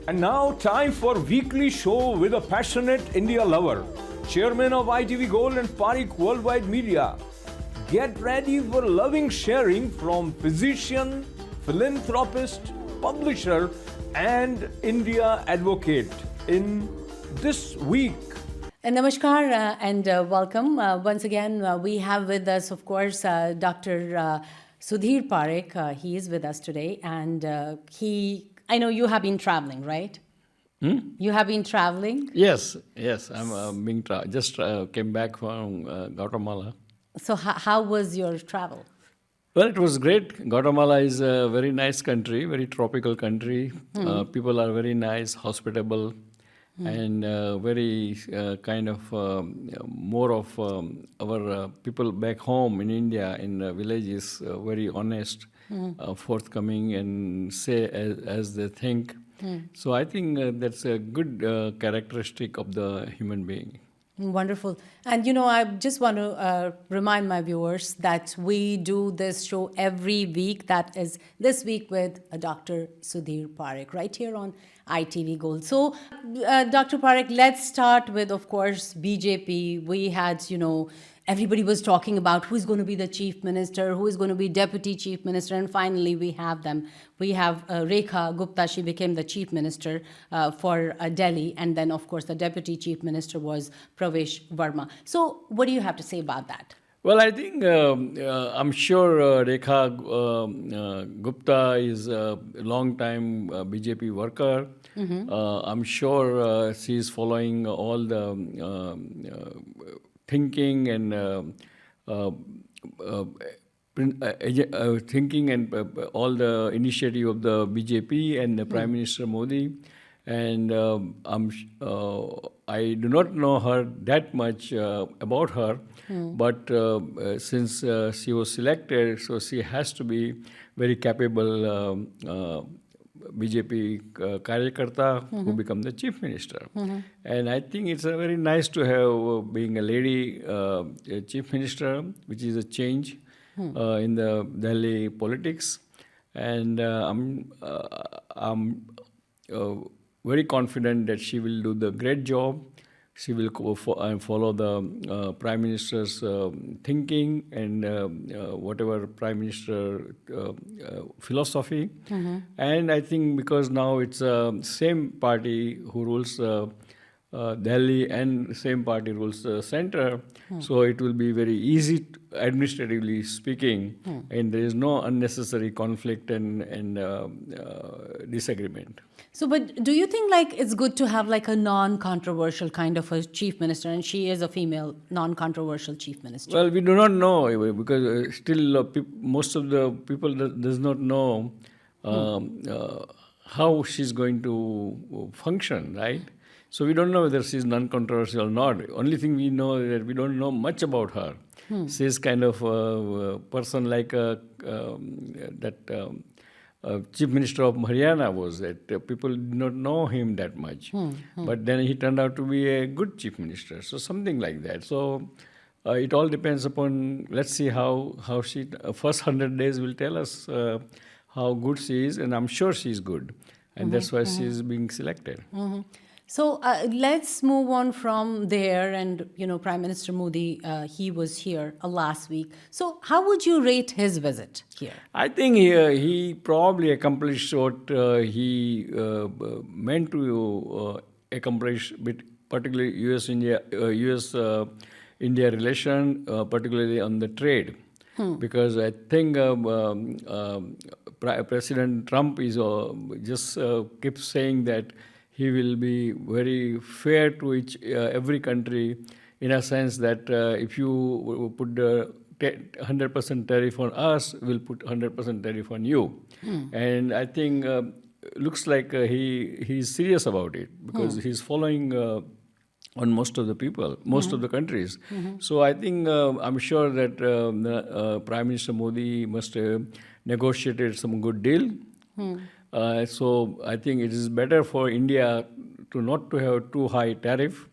And now, time for weekly show with a passionate India lover, chairman of ITV Gold and Parikh Worldwide Media. Get ready for loving sharing from physician, philanthropist, publisher, and India advocate in this week. Namaskar and welcome. Once again, we have with us, of course, Dr. Sudhir Parikh. He is with us today, and I know you have been traveling, right? You have been traveling? Yes. I'm being just came back from Guatemala. So, how was your travel? Well, it was great. Guatemala is a very nice country, very tropical country. People are very nice, hospitable, and very kind of more of our people back home in India, in villages, very honest, forthcoming, and say as they think. So I think that's a good characteristic of the human being. Wonderful. And I just want to remind my viewers that we do this show every week. That is this week with Dr. Sudhir Parikh, right here on ITV Gold. So, Dr. Parikh, let's start with, of course, BJP. We had, everybody was talking about who is going to be the chief minister, who is going to be deputy chief minister, and finally we have them. We have Rekha Gupta. She became the chief minister for Delhi, and then of course the deputy chief minister was Pravesh Verma. So what do you have to say about that? Well, I think I'm sure Rekha Gupta is a long-time BJP worker. I'm sure she's following all the thinking and all the initiative of the BJP and the Prime Minister Modi. And I do not know her that much about her, but since she was selected, so she has to be very capable BJP Karyakarta who become the chief minister. And I think it's very nice to have being a lady chief minister, which is a change in the Delhi politics. And I'm very confident that she will do the great job. She will follow the Prime Minister's thinking and whatever Prime Minister philosophy. And I think because now it's the same party who rules Delhi and same party rules the center, so it will be very easy, administratively speaking, and there is no unnecessary conflict and disagreement. So, but do you think it's good to have a non-controversial kind of a chief minister, and she is a female non-controversial chief minister? Well, we do not know because still most of the people does not know how she's going to function, right? So we don't know whether she's non-controversial or not. Only thing we know is that we don't know much about her. She's kind of a person like that Chief Minister of Haryana was. That people did not know him that much. But then he turned out to be a good Chief Minister. So something like that. So it all depends upon, let's see how she, first 100 days will tell us how good she is. And I'm sure she's good. And that's why she's being selected. So let's move on from there. And, Prime Minister Modi, he was here last week. So how would you rate his visit here? I think he probably accomplished what he meant to accomplish, particularly U.S.-India relation, particularly on the trade. Because I think President Trump is just keeps saying that he will be very fair to every country, in a sense that if you put the 100% tariff on us, we'll put 100% tariff on you. And I think looks like he's serious about it because he's following on most of the people, most of the countries. So I think I'm sure that Prime Minister Modi must have negotiated some good deal. So I think it is better for India not to have too high tariff,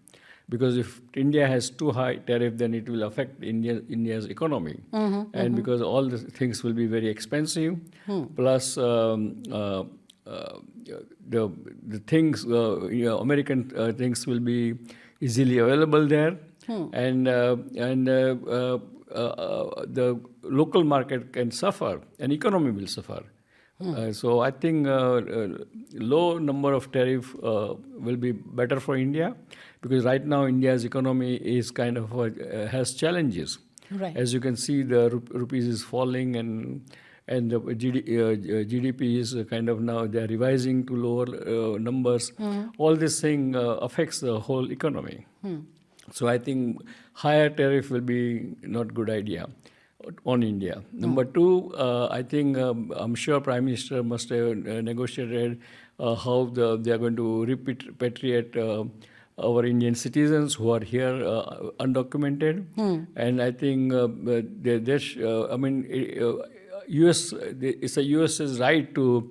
because if India has too high tariff, then it will affect India's economy. And because all the things will be very expensive, plus the things, American things will be easily available there, and the local market can suffer, and economy will suffer. So I think low number of tariff will be better for India, because right now India's economy is kind of has challenges. Right. As you can see, the rupees is falling, and the GDP is kind of now they are revising to lower numbers. All this thing affects the whole economy. So I think higher tariff will be not good idea on India. Number two, I think I'm sure Prime Minister must have negotiated how they are going to repatriate our Indian citizens who are here undocumented. And I think US, it's a US's right to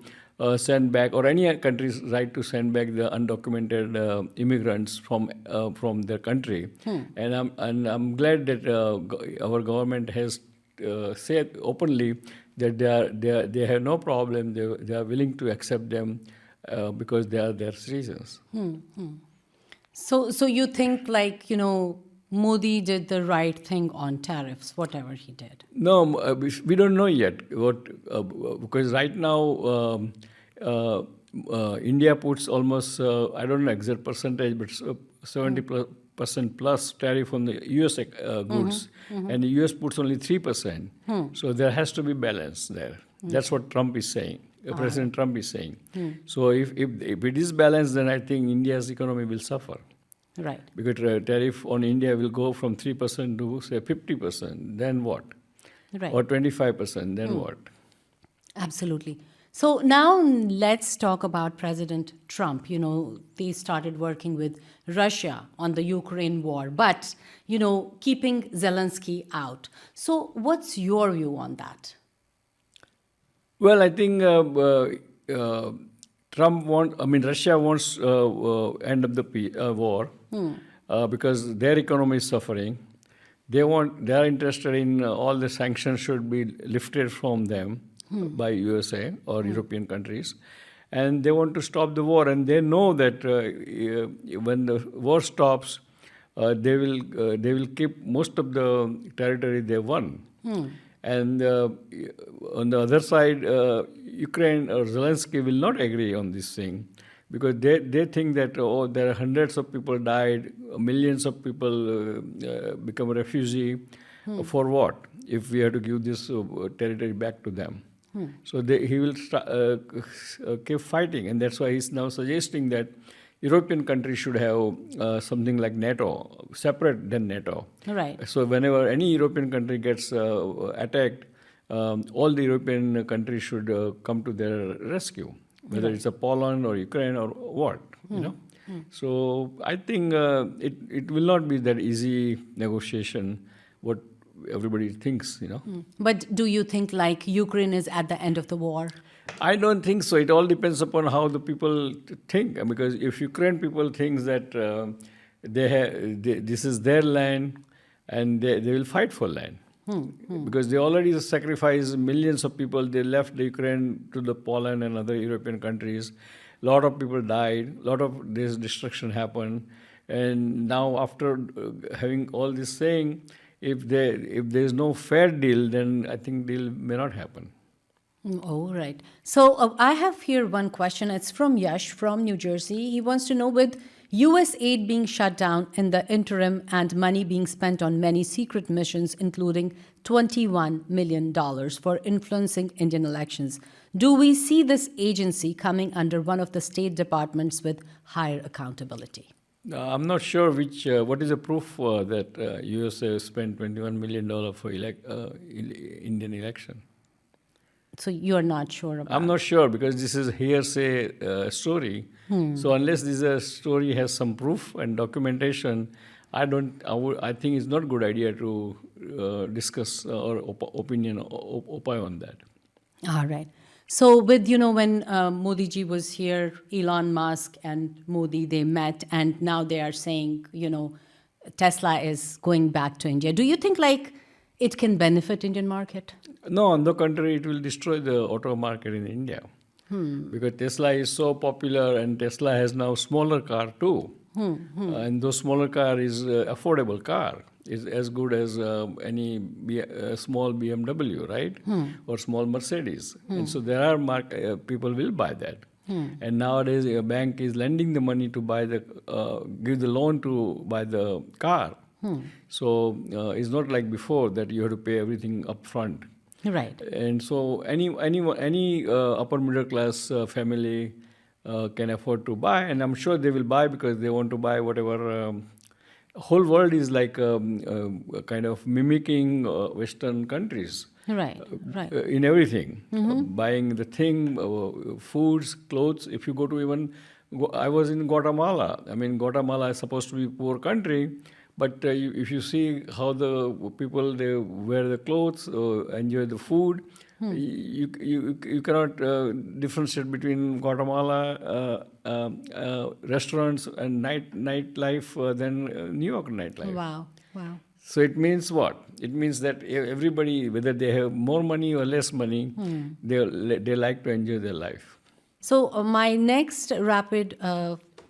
send back, or any country's right to send back the undocumented immigrants from their country. And I'm glad that our government has said openly that they have no problem. They are willing to accept them because they are their citizens. So you think, like, Modi did the right thing on tariffs, whatever he did? No, we don't know yet what because right now India puts almost I don't know exact percentage, but 70% plus tariff on the US goods, and the US puts only 3%. So there has to be balance there. That's what Trump is saying. President Trump is saying. So if it is balanced, then I think India's economy will suffer. Right. Because tariff on India will go from 3% to say 50%. Then what? Right. Or 25%. Then what? Absolutely. So now let's talk about President Trump. They started working with Russia on the Ukraine war, but, keeping Zelensky out. So what's your view on that? Well, I think Russia wants end of the war because their economy is suffering. They are interested in all the sanctions should be lifted from them by USA or European countries, and they want to stop the war. And they know that when the war stops, they will keep most of the territory they won. And on the other side, Ukraine or Zelensky will not agree on this thing, because they think that there are hundreds of people died, millions of people become a refugee. For what? If we have to give this territory back to them. So he will keep fighting, and that's why he's now suggesting that European countries should have something like NATO, separate than NATO. Right. So whenever any European country gets attacked, all the European countries should come to their rescue, whether it's a Poland or Ukraine or what, So I think it will not be that easy negotiation, what everybody thinks, But do you think, like, Ukraine is at the end of the war? I don't think so. It all depends upon how the people think. Because if Ukraine people think that this is their land, and they will fight for land. Because they already sacrificed millions of people. They left the Ukraine to the Poland and other European countries. A lot of people died. A lot of this destruction happened. And now after having all this saying, if there is no fair deal, then I think deal may not happen. Oh, right. So I have here one question. It's from Yash from New Jersey. He wants to know, with US aid being shut down in the interim and money being spent on many secret missions, including $21 million for influencing Indian elections, do we see this agency coming under one of the state departments with higher accountability? I'm not sure what is the proof that USA spent $21 million for Indian election. So you're not sure about I'm not sure, because this is hearsay story. So unless this story has some proof and documentation, I think it's not a good idea to discuss or opine on that. All right. So with, when Modi ji was here, Elon Musk and Modi, they met, and now they are saying, Tesla is going back to India. Do you think, like, it can benefit Indian market? No, on the contrary, it will destroy the auto market in India. Because Tesla is so popular, and Tesla has now smaller car too. And those smaller car is affordable car. Is as good as any small BMW, right? Or small Mercedes. And so there are people will buy that. And nowadays a bank is lending the money to buy give the loan to buy the car. So it's not like before that you have to pay everything up front. Right. And so any upper middle class family can afford to buy, and I'm sure they will buy because they want to buy whatever. Whole world is like kind of mimicking Western countries. Right. Right. In everything, buying the thing, foods, clothes. If you go to even, I was in Guatemala. I mean, Guatemala is supposed to be a poor country, but if you see how the people they wear the clothes, enjoy the food, you cannot differentiate between Guatemala restaurants and nightlife than New York nightlife. Wow. Wow. So it means what? It means that everybody, whether they have more money or less money, they like to enjoy their life. So my next rapid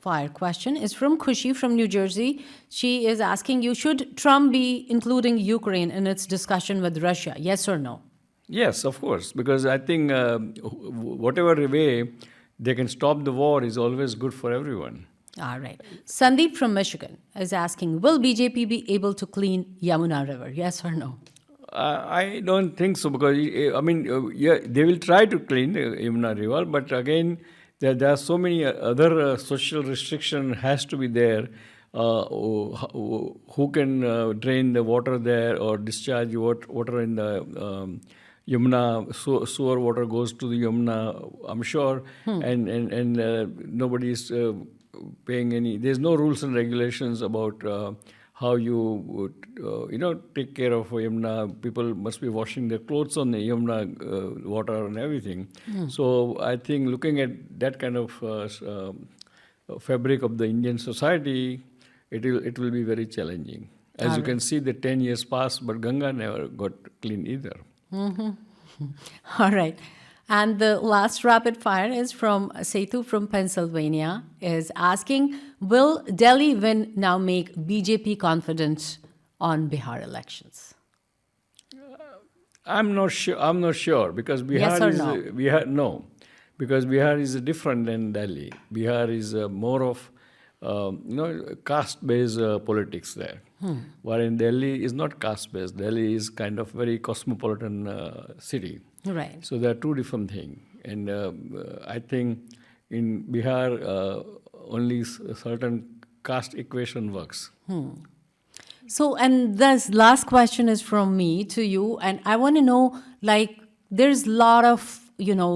fire question is from Khushi from New Jersey. She is asking you, should Trump be including Ukraine in its discussion with Russia? Yes or no? Yes, of course, because I think whatever way they can stop the war is always good for everyone. All right. Sandeep from Michigan is asking, will BJP be able to clean Yamuna River? Yes or no? I don't think so, because I mean, yeah, they will try to clean the Yamuna River, but again, there are so many other social restriction has to be there. Who can drain the water there or discharge water in the Yamuna, sewer water goes to the Yamuna, I'm sure, and nobody is paying any. There's no rules and regulations about how you would, take care of Yamuna. People must be washing their clothes on the Yamuna water and everything. So I think looking at that kind of fabric of the Indian society, it will be very challenging. As you can see, the 10 years passed, but Ganga never got clean either. All right. And the last rapid fire is from Setu from Pennsylvania, is asking, will Delhi win now make BJP confident on Bihar elections? I'm not sure because Bihar Yes or is no? No, because Bihar is different than Delhi. Bihar is more of caste-based politics there. While in Delhi is not caste-based. Delhi is kind of very cosmopolitan city. Right. So there are two different things. And I think in Bihar, only certain caste equation works. So, and this last question is from me to you, and I want to know, there's a lot of,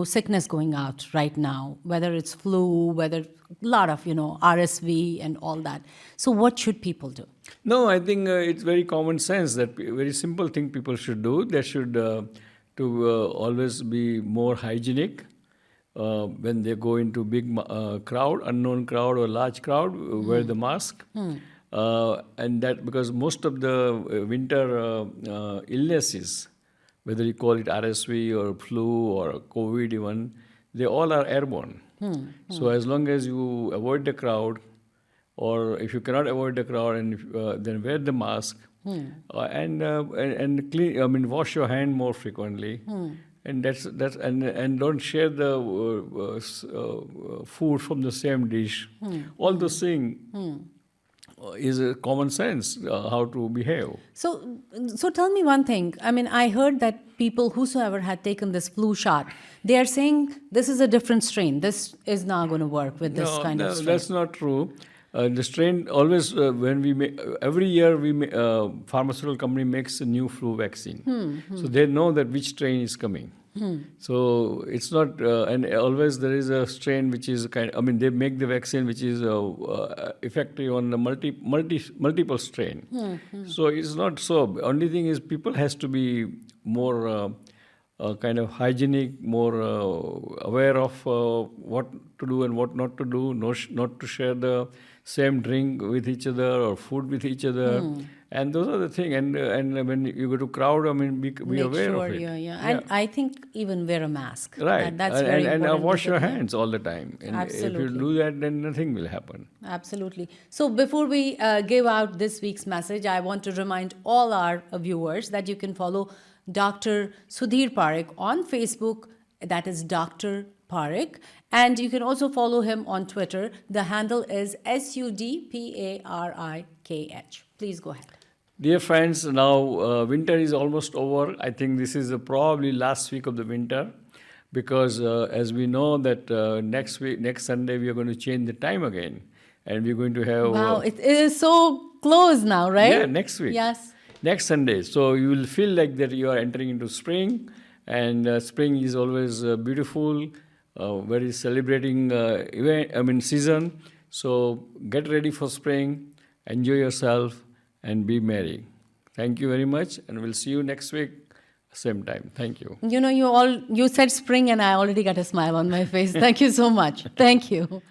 sickness going out right now, whether it's flu, whether a lot of, RSV and all that. So what should people do? No, I think it's very common sense that very simple thing people should do. They should always be more hygienic when they go into big crowd, unknown crowd or large crowd, wear the mask. And that because most of the winter illnesses, whether you call it RSV or flu or COVID even, they all are airborne. So as long as you avoid the crowd, or if you cannot avoid the crowd, and then wear the mask, and clean. I mean, wash your hand more frequently, and and don't share the food from the same dish. All those things is common sense how to behave. So tell me one thing. I mean, I heard that people whosoever had taken this flu shot, they are saying this is a different strain. This is not going to work with this kind of strain. That's not true. The strain always when we make every year pharmaceutical company makes a new flu vaccine, so they know that which strain is coming. So it's not, and always there is a strain which is they make the vaccine which is effective on the multiple strain. So it's not so. Only thing is people has to be more kind of hygienic, more aware of what to do and what not to do, not to share the same drink with each other or food with each other. And those are the things. And when you go to crowd, I mean, be Make aware sure, of it. And I think even wear a mask. Right. That's very and important. wash your because- hands all the time. And if you Absolutely. do that, then nothing will happen. Absolutely. So before we give out this week's message, I want to remind all our viewers that you can follow Dr. Sudhir Parikh on Facebook. That is Dr. Parikh. And you can also follow him on Twitter. The handle is SUDPARIKH. Please go ahead. Dear friends, now winter is almost over. I think this is probably last week of the winter, because as we know that next Sunday, we are going to change the time again. And we're going to have... Wow, it is so close now, right? Yeah, next week. Yes. Next Sunday. So you will feel like that you are entering into spring. And spring is always beautiful, very celebrating season. So get ready for spring, enjoy yourself, and be merry. Thank you very much, and we'll see you next week, same time. Thank you. You know, you said spring and I already got a smile on my face. Thank you so much. Thank you.